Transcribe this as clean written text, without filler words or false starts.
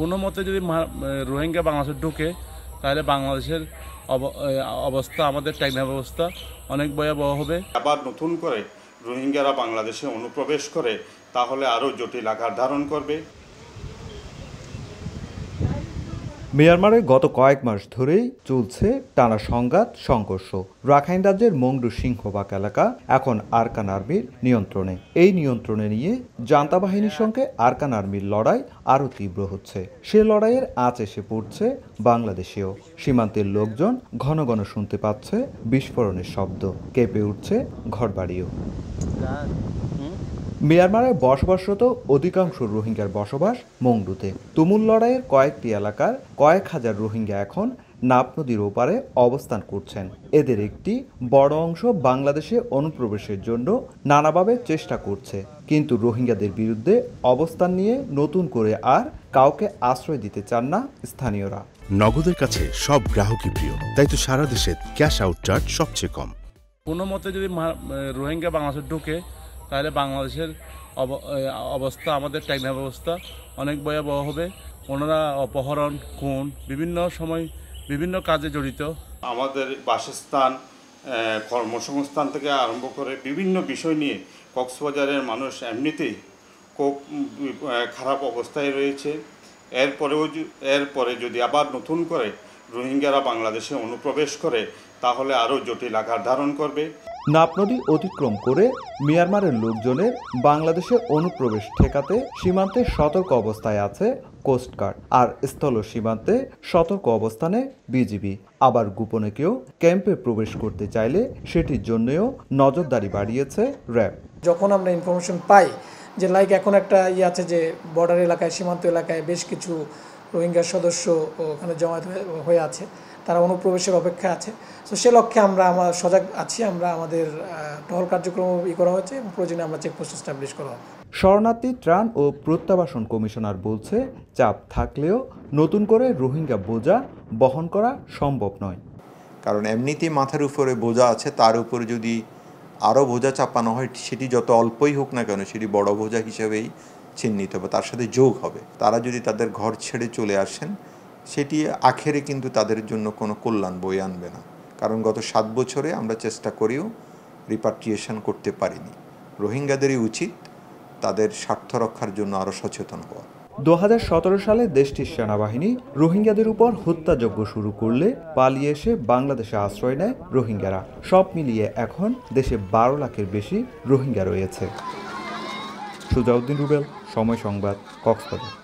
কোনো মতে যদি রোহিঙ্গা বাংলাদেশে ঢুকে তাহলে বাংলাদেশের অবস্থা, আমাদের টেকনিক্যাল ব্যবস্থা অনেক ভয়াবহ হবে। আবার নতুন করে রোহিঙ্গারা বাংলাদেশে অনুপ্রবেশ করে তাহলে আরও জটিল আকার ধারণ করবে। মিয়ানমারে গত কয়েক মাস ধরেই চলছে টানা সংঘাত সংঘর্ষ। রাখাইন রাজ্যের মংডু সিংহবাগ এলাকা এখন আরকান আর্মির নিয়ন্ত্রণে। এই নিয়ন্ত্রণে নিয়ে জান্তা বাহিনীর সঙ্গে আরকান আর্মির লড়াই আরও তীব্র হচ্ছে। সে লড়াইয়ের আঁচ এসে পড়ছে বাংলাদেশেও। সীমান্তের লোকজন ঘন ঘন শুনতে পাচ্ছে বিস্ফোরণের শব্দ, কেঁপে উঠছে ঘরবাড়িও। মিয়ানমারে বসবাসরত অধিকাংশ রোহিঙ্গার বসবাস মংডুতে। তুমুল লড়াইয়ের কয়েকটি এলাকার কয়েক হাজার রোহিঙ্গা এখন নাপ নদীর ওপারে অবস্থান করছেন। এদের একটি বড় অংশ বাংলাদেশে অনুপ্রবেশের জন্য নানাভাবে চেষ্টা করছে, কিন্তু রোহিঙ্গাদের বিরুদ্ধে অবস্থান নিয়ে নতুন করে আর কাউকে আশ্রয় দিতে চান না স্থানীয়রা। নগদের কাছে সব গ্রাহকই প্রিয়, তাই তো সারা দেশে ক্যাশ আউট চার্জ সবচেয়ে কম। কোনো মতে যদি রোহিঙ্গা বাংলাদেশে ঢুকে তাহলে বাংলাদেশের অবস্থা, আমাদের টেকনিক্যাল ব্যবস্থা অনেক ভয়াবহ হবে। ওনারা অপহরণ, খুন, বিভিন্ন সময় বিভিন্ন কাজে জড়িত। আমাদের বাসস্থান, কর্মসংস্থান থেকে আরম্ভ করে বিভিন্ন বিষয় নিয়ে কক্সবাজারের মানুষ এমনিতেই খুব খারাপ অবস্থায় রয়েছে। এরপরে যদি আবার নতুন করে রোহিঙ্গারা বাংলাদেশে অনুপ্রবেশ করে তাহলে আরও জটিল আকার ধারণ করবে। নাপ নদী অতিক্রম করে মিয়ানমারের লোকজনের বাংলাদেশে অনুপ্রবেশ ঠেকাতে সীমান্তে সতর্ক অবস্থায় আছে কোস্টগার্ড, আর স্থল সীমান্তে সতর্ক অবস্থানে বিজিবি। আবার গোপনে কেউ ক্যাম্পে প্রবেশ করতে চাইলে সেটির জন্যও নজরদারি বাড়িয়েছে র্যাব। যখন আমরা ইনফরমেশন পাই যে এখন একটা আছে যে বর্ডার এলাকায়, সীমান্ত এলাকায় বেশ কিছু রোহিঙ্গা সদস্য ওখানে জমায়েত হয়ে আছে, তারা অনুপ্রবেশের অপেক্ষায় আছে, তো সে লক্ষ্যে আমরা সজাগ আছি। আমরা আমাদের টহল কার্যক্রম করা হয়েছে এবং প্রয়োজনে আমরা চেকপোস্ট এস্টাবলিশ করা হবে। শরণার্থী ত্রাণ ও প্রত্যাবাসন কমিশনার বলছে, চাপ থাকলেও নতুন করে রোহিঙ্গা বোঝা বহন করা সম্ভব নয়। কারণ এমনিতেই মাথার উপরে বোঝা আছে, তার উপরে যদি আরও বোঝা চাপানো হয়, সেটি যত অল্পই হোক না কেন সেটি বড় বোঝা হিসেবেই চিহ্নিত হবে, তার সাথে যোগ হবে। তারা যদি তাদের ঘর ছেড়ে চলে আসেন, সেটি আখেরে কিন্তু তাদের জন্য কোনো কল্যাণ বয়ে আনবে না। কারণ গত 7 বছরে আমরা চেষ্টা করেও রিপাট্রিয়েশন করতে পারিনি। রোহিঙ্গাদেরই উচিত তাদের স্বার্থ রক্ষার জন্য আরও সচেতন হওয়া। 2017 সালে দেশটির সেনাবাহিনী রোহিঙ্গাদের উপর হত্যাযজ্ঞ শুরু করলে পালিয়ে এসে বাংলাদেশে আশ্রয় নেয় রোহিঙ্গারা। সব মিলিয়ে এখন দেশে 12 লাখের বেশি রোহিঙ্গা রয়েছে। সুজাউদ্দিন রুবেল, সময় সংবাদ, কক্সবাজার।